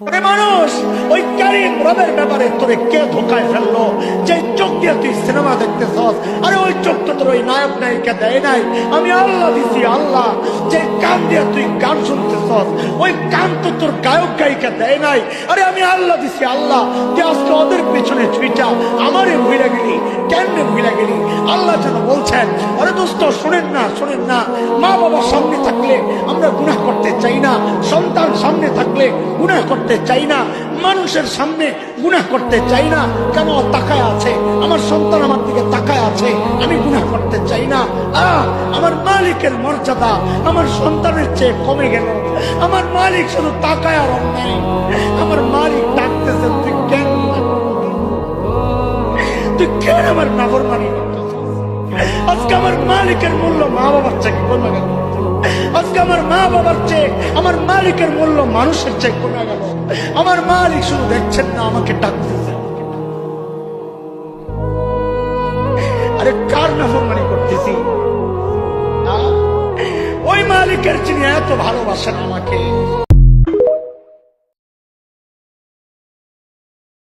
আরে মানুষ, ওই কারিম রবের ব্যাপারে তোরে কে ধোকায় ফেললো? যে চোখ দিয়ে তুই সিনেমা দেখতেছস, আরে ওই চোখ তো তোর ওই নায়ক নায়িকা দেয় নাই, আমি আল্লাহ দিছি। আল্লাহ যে কান দিয়ে তুই গান শুনতেছস, ওই কান তো তোর গায়ক গায়িকা দেয় নাই, আরে আমি আল্লাহ দিছি। আল্লাহ যে আজকে ওদের পিছনে ছুইটা আমারে ভুইলা গেলি, কেমনে ভুইলা গেলি? আল্লাহ যেন বলছেন, আরে দোস্ত শোনেন না, শোনেন না, মা বাবার সামনে থাকলে আমরা গুনাহ করতে চাই না, সন্তান সামনে থাকলে গুনাহ করতে চাই না, মানুষের সামনে গুনাহ করতে চাই না। কেন? তাকায় আছে, আমার সন্তান আমার দিকে তাকায় আছে, আমি গুনাহ করতে চাই না। আমার মালিকের মর্যাদা আমার সন্তানের চেয়ে কমে গেল। আমার মালিক শুধু তাকায় আর অন্যায়। আমার মালিক ডাকতেছেন, তুই কেন, তুই কেন আমার নাফরমানি করতেছিস? আজকে আমার মালিকের মূল্য মা বাবার চেয়ে কমে গেল। আজকে আমার মা বাবার চেয়ে আমার মালিকের মূল্য মানুষের চেয়ে কমে গেল। আমার মালিক শুধু দেখছেন না, আমাকে ডাকতেছে। আরে কার নাফরমানি করতেছি? ওই মালিকের যিনি এত ভালোবাসেন আমাকে।